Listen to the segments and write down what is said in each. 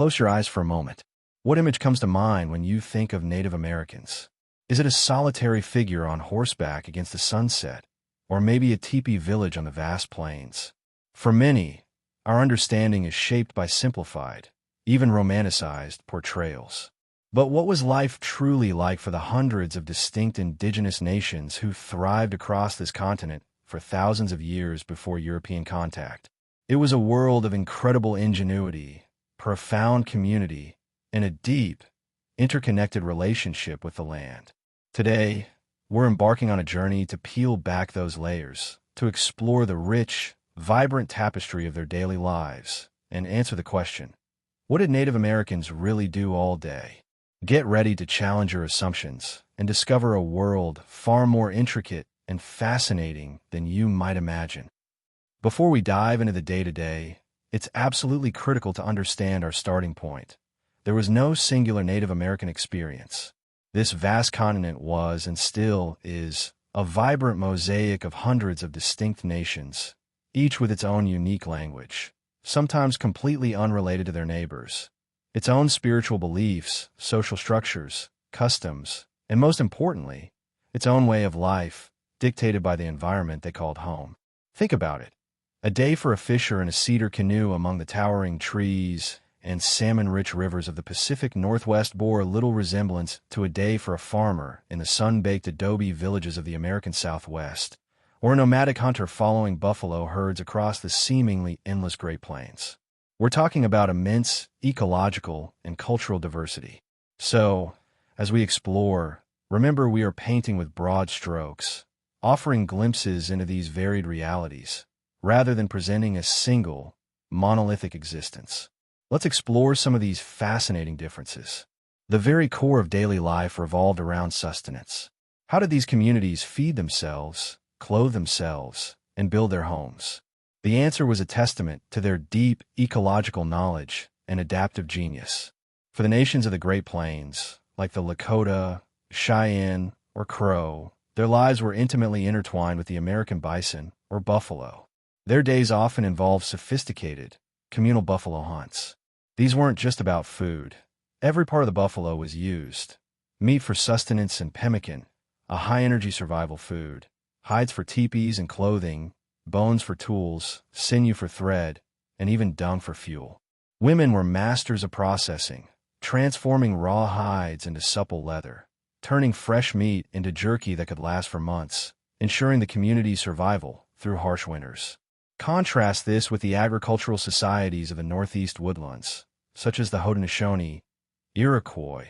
Close your eyes for a moment. What image comes to mind when you think of Native Americans? Is it a solitary figure on horseback against the sunset, or maybe a teepee village on the vast plains? For many, our understanding is shaped by simplified, even romanticized portrayals. But what was life truly like for the hundreds of distinct indigenous nations who thrived across this continent for thousands of years before European contact? It was a world of incredible ingenuity, profound community, and a deep, interconnected relationship with the land. Today, we're embarking on a journey to peel back those layers, to explore the rich, vibrant tapestry of their daily lives, and answer the question, what did Native Americans really do all day? Get ready to challenge your assumptions and discover a world far more intricate and fascinating than you might imagine. Before we dive into the day-to-day, it's absolutely critical to understand our starting point. There was no singular Native American experience. This vast continent was, and still is, a vibrant mosaic of hundreds of distinct nations, each with its own unique language, sometimes completely unrelated to their neighbors, its own spiritual beliefs, social structures, customs, and most importantly, its own way of life, dictated by the environment they called home. Think about it. A day for a fisher in a cedar canoe among the towering trees and salmon-rich rivers of the Pacific Northwest bore little resemblance to a day for a farmer in the sun-baked adobe villages of the American Southwest, or a nomadic hunter following buffalo herds across the seemingly endless Great Plains. We're talking about immense ecological and cultural diversity. So, as we explore, remember we are painting with broad strokes, offering glimpses into these varied realities, rather than presenting a single, monolithic existence. Let's explore some of these fascinating differences. The very core of daily life revolved around sustenance. How did these communities feed themselves, clothe themselves, and build their homes? The answer was a testament to their deep ecological knowledge and adaptive genius. For the nations of the Great Plains, like the Lakota, Cheyenne, or Crow, their lives were intimately intertwined with the American bison or buffalo. Their days often involved sophisticated, communal buffalo hunts. These weren't just about food. Every part of the buffalo was used. Meat for sustenance and pemmican, a high-energy survival food. Hides for teepees and clothing, bones for tools, sinew for thread, and even dung for fuel. Women were masters of processing, transforming raw hides into supple leather, turning fresh meat into jerky that could last for months, ensuring the community's survival through harsh winters. Contrast this with the agricultural societies of the Northeast woodlands, such as the Haudenosaunee, Iroquois,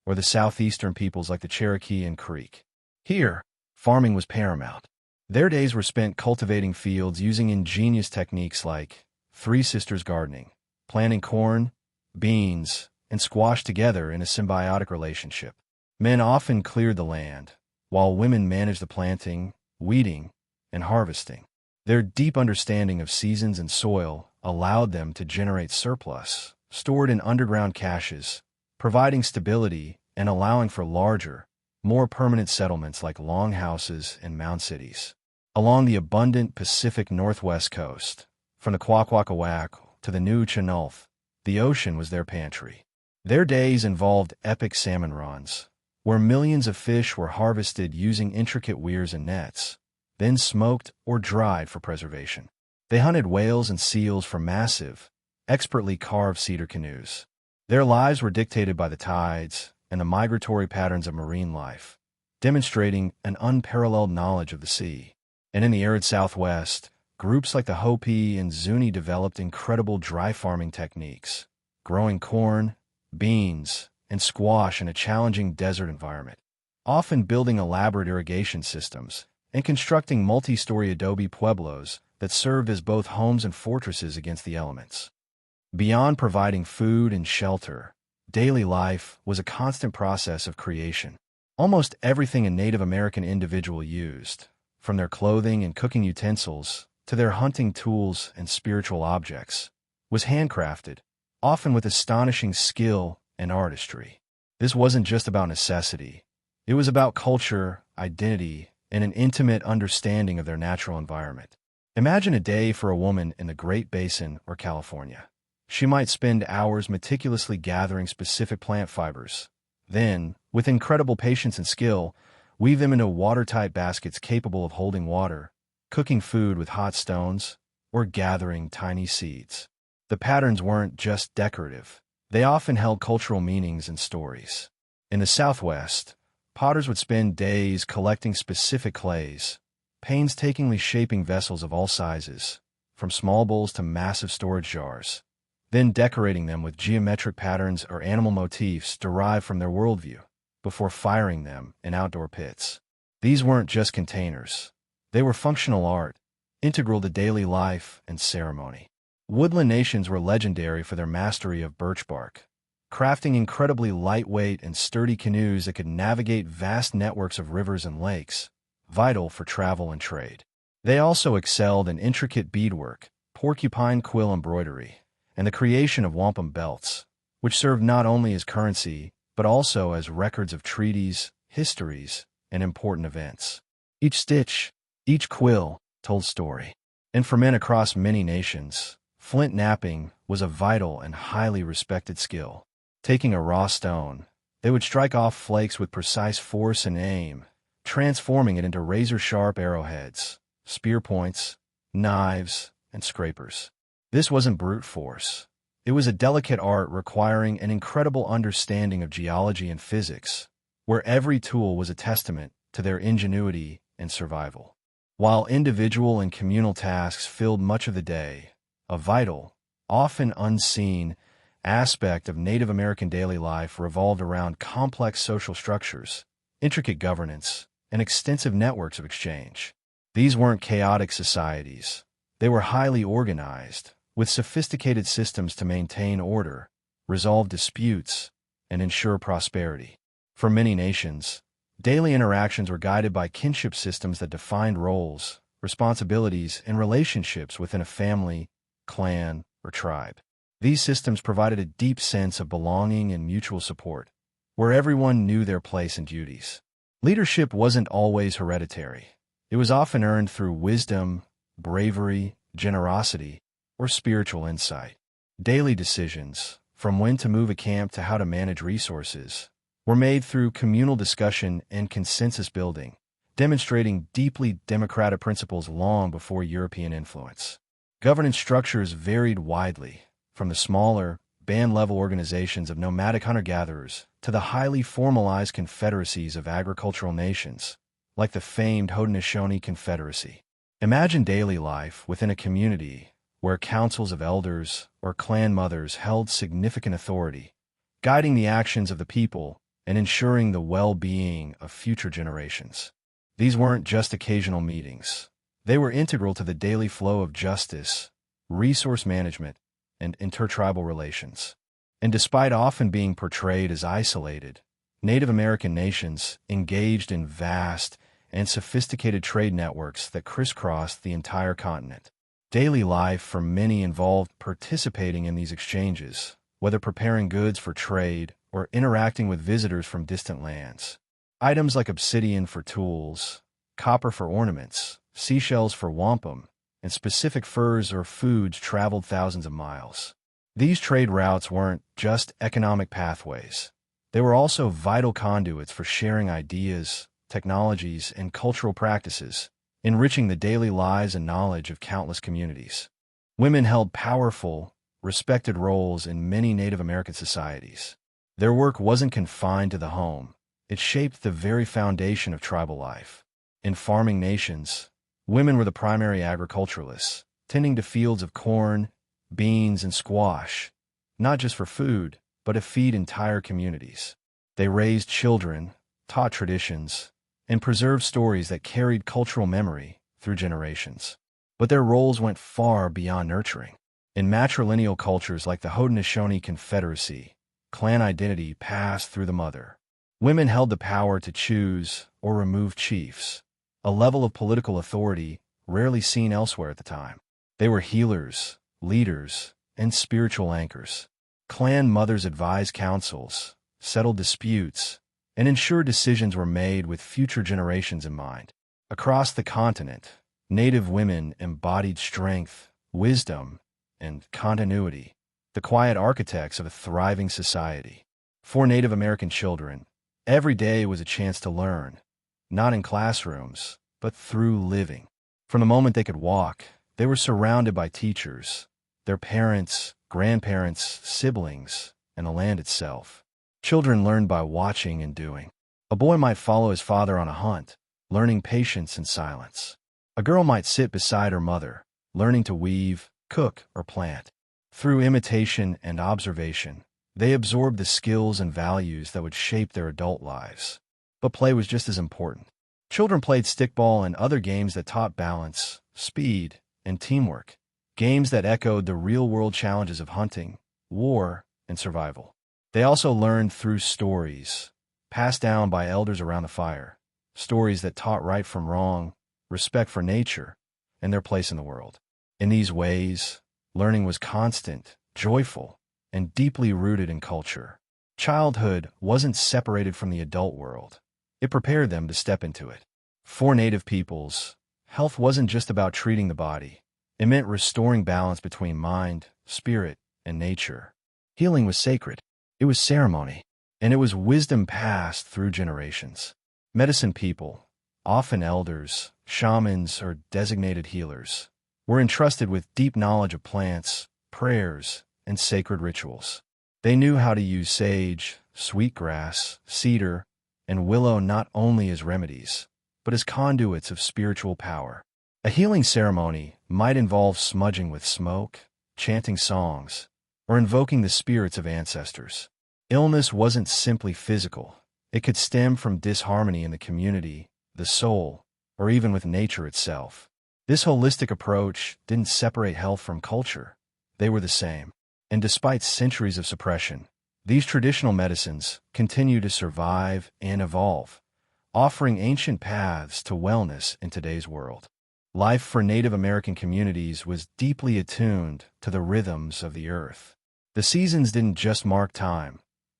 or the Southeastern peoples like the Cherokee and Creek. Here, farming was paramount. Their days were spent cultivating fields using ingenious techniques like Three Sisters gardening, planting corn, beans, and squash together in a symbiotic relationship. Men often cleared the land, while women managed the planting, weeding, and harvesting. Their deep understanding of seasons and soil allowed them to generate surplus, stored in underground caches, providing stability and allowing for larger, more permanent settlements like longhouses and mound cities. Along the abundant Pacific Northwest coast, from the Kwakwaka'wakw to the New Chenulth, the ocean was their pantry. Their days involved epic salmon runs, where millions of fish were harvested using intricate weirs and nets, then smoked or dried for preservation. They hunted whales and seals from massive, expertly carved cedar canoes. Their lives were dictated by the tides and the migratory patterns of marine life, demonstrating an unparalleled knowledge of the sea. And in the arid Southwest, groups like the Hopi and Zuni developed incredible dry farming techniques, growing corn, beans, and squash in a challenging desert environment, often building elaborate irrigation systems and constructing multi-story adobe pueblos that served as both homes and fortresses against the elements. Beyond providing food and shelter, daily life was a constant process of creation. Almost everything a Native American individual used, from their clothing and cooking utensils to their hunting tools and spiritual objects, was handcrafted, often with astonishing skill and artistry. This wasn't just about necessity. It was about culture, identity, and an intimate understanding of their natural environment. Imagine a day for a woman in the Great Basin or California. She might spend hours meticulously gathering specific plant fibers. Then, with incredible patience and skill, weave them into watertight baskets capable of holding water, cooking food with hot stones, or gathering tiny seeds. The patterns weren't just decorative. They often held cultural meanings and stories. In the Southwest, potters would spend days collecting specific clays, painstakingly shaping vessels of all sizes, from small bowls to massive storage jars, then decorating them with geometric patterns or animal motifs derived from their worldview, before firing them in outdoor pits. These weren't just containers. They were functional art, integral to daily life and ceremony. Woodland nations were legendary for their mastery of birch bark, crafting incredibly lightweight and sturdy canoes that could navigate vast networks of rivers and lakes, vital for travel and trade. They also excelled in intricate beadwork, porcupine quill embroidery, and the creation of wampum belts, which served not only as currency, but also as records of treaties, histories, and important events. Each stitch, each quill, told story. And for men across many nations, flint knapping was a vital and highly respected skill. Taking a raw stone, they would strike off flakes with precise force and aim, transforming it into razor-sharp arrowheads, spear points, knives, and scrapers. This wasn't brute force. It was a delicate art requiring an incredible understanding of geology and physics, where every tool was a testament to their ingenuity and survival. While individual and communal tasks filled much of the day, a vital, often unseen, aspect of Native American daily life revolved around complex social structures, intricate governance, and extensive networks of exchange. These weren't chaotic societies. They were highly organized, with sophisticated systems to maintain order, resolve disputes, and ensure prosperity. For many nations, daily interactions were guided by kinship systems that defined roles, responsibilities, and relationships within a family, clan, or tribe. These systems provided a deep sense of belonging and mutual support, where everyone knew their place and duties. Leadership wasn't always hereditary. It was often earned through wisdom, bravery, generosity, or spiritual insight. Daily decisions, from when to move a camp to how to manage resources, were made through communal discussion and consensus building, demonstrating deeply democratic principles long before European influence. Governance structures varied widely, from the smaller, band-level organizations of nomadic hunter-gatherers to the highly formalized confederacies of agricultural nations, like the famed Haudenosaunee Confederacy. Imagine daily life within a community where councils of elders or clan mothers held significant authority, guiding the actions of the people and ensuring the well-being of future generations. These weren't just occasional meetings. They were integral to the daily flow of justice, resource management, and intertribal relations. And despite often being portrayed as isolated, Native American nations engaged in vast and sophisticated trade networks that crisscrossed the entire continent. Daily life for many involved participating in these exchanges, whether preparing goods for trade or interacting with visitors from distant lands. Items like obsidian for tools, copper for ornaments, seashells for wampum, and specific furs or foods traveled thousands of miles. These trade routes weren't just economic pathways. They were also vital conduits for sharing ideas, technologies, and cultural practices, enriching the daily lives and knowledge of countless communities. Women held powerful, respected roles in many Native American societies. Their work wasn't confined to the home. It shaped the very foundation of tribal life. In farming nations, women were the primary agriculturalists, tending to fields of corn, beans, and squash, not just for food, but to feed entire communities. They raised children, taught traditions, and preserved stories that carried cultural memory through generations. But their roles went far beyond nurturing. In matrilineal cultures like the Haudenosaunee Confederacy, clan identity passed through the mother. Women held the power to choose or remove chiefs, a level of political authority rarely seen elsewhere at the time. They were healers, leaders, and spiritual anchors. Clan mothers advised councils, settled disputes, and ensured decisions were made with future generations in mind. Across the continent, Native women embodied strength, wisdom, and continuity, the quiet architects of a thriving society. For Native American children, every day was a chance to learn, not in classrooms, but through living. From the moment they could walk, they were surrounded by teachers, their parents, grandparents, siblings, and the land itself. Children learned by watching and doing. A boy might follow his father on a hunt, learning patience and silence. A girl might sit beside her mother, learning to weave, cook, or plant. Through imitation and observation, they absorbed the skills and values that would shape their adult lives. But play was just as important. Children played stickball and other games that taught balance, speed, and teamwork. Games that echoed the real-world challenges of hunting, war, and survival. They also learned through stories, passed down by elders around the fire. Stories that taught right from wrong, respect for nature, and their place in the world. In these ways, learning was constant, joyful, and deeply rooted in culture. Childhood wasn't separated from the adult world. It prepared them to step into it. For Native peoples, health wasn't just about treating the body. It meant restoring balance between mind, spirit, and nature. Healing was sacred. It was ceremony, and it was wisdom passed through generations. Medicine people, often elders, shamans, or designated healers, were entrusted with deep knowledge of plants, prayers, and sacred rituals. They knew how to use sage, sweetgrass, cedar, and willow not only as remedies, but as conduits of spiritual power. A healing ceremony might involve smudging with smoke, chanting songs, or invoking the spirits of ancestors. Illness wasn't simply physical. It could stem from disharmony in the community, the soul, or even with nature itself. This holistic approach didn't separate health from culture. They were the same. And despite centuries of suppression, these traditional medicines continue to survive and evolve, offering ancient paths to wellness in today's world. Life for Native American communities was deeply attuned to the rhythms of the earth. The seasons didn't just mark time.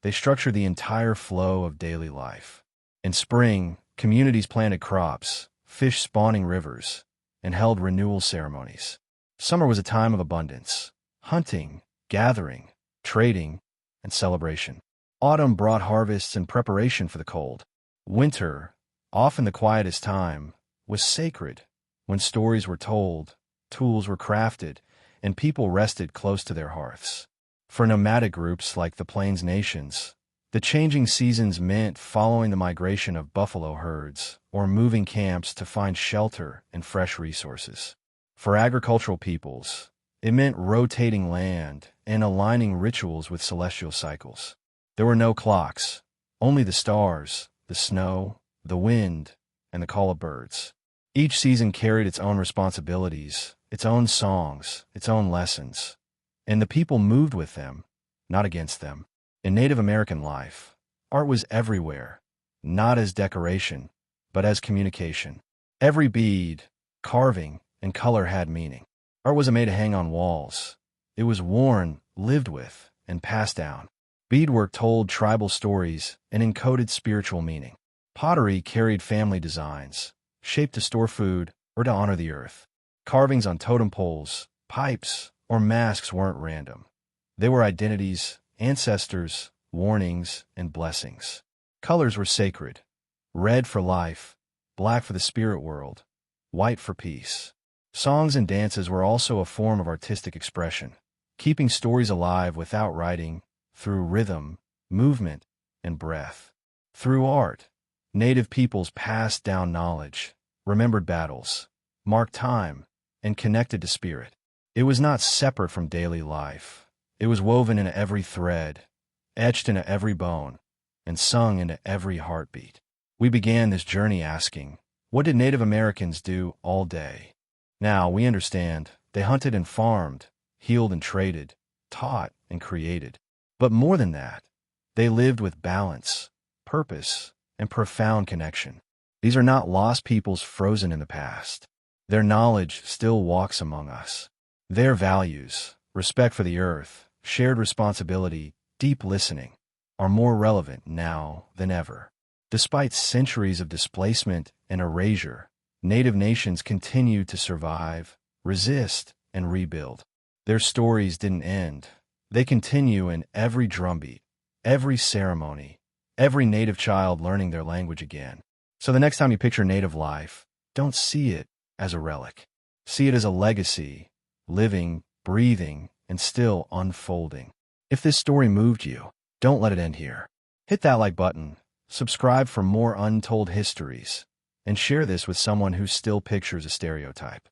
They structured the entire flow of daily life. In spring, communities planted crops, fished spawning rivers, and held renewal ceremonies. Summer was a time of abundance, hunting, gathering, trading, and celebration. Autumn brought harvests and preparation for the cold. Winter, often the quietest time, was sacred, when stories were told, tools were crafted, and people rested close to their hearths. For nomadic groups like the Plains Nations, the changing seasons meant following the migration of buffalo herds or moving camps to find shelter and fresh resources. For agricultural peoples, it meant rotating land and aligning rituals with celestial cycles. There were no clocks, only the stars, the snow, the wind, and the call of birds. Each season carried its own responsibilities, its own songs, its own lessons, and the people moved with them, not against them. In Native American life, art was everywhere, not as decoration, but as communication. Every bead, carving, and color had meaning. Art wasn't made to hang on walls. It was worn, lived with, and passed down. Beadwork told tribal stories and encoded spiritual meaning. Pottery carried family designs, shaped to store food or to honor the earth. Carvings on totem poles, pipes, or masks weren't random. They were identities, ancestors, warnings, and blessings. Colors were sacred. Red for life, black for the spirit world, white for peace. Songs and dances were also a form of artistic expression, keeping stories alive without writing, through rhythm, movement, and breath. Through art, Native peoples passed down knowledge, remembered battles, marked time, and connected to spirit. It was not separate from daily life. It was woven into every thread, etched into every bone, and sung into every heartbeat. We began this journey asking, what did Native Americans do all day? Now we understand they hunted and farmed, healed and traded, taught and created. But more than that, they lived with balance, purpose, and profound connection. These are not lost peoples frozen in the past. Their knowledge still walks among us. Their values, respect for the earth, shared responsibility, deep listening, are more relevant now than ever. Despite centuries of displacement and erasure, Native nations continue to survive, resist, and rebuild. Their stories didn't end. They continue in every drumbeat, every ceremony, every native child learning their language again. So the next time you picture native life, don't see it as a relic. See it as a legacy, living, breathing, and still unfolding. If this story moved you, don't let it end here. Hit that like button, subscribe for more untold histories, and share this with someone who still pictures a stereotype.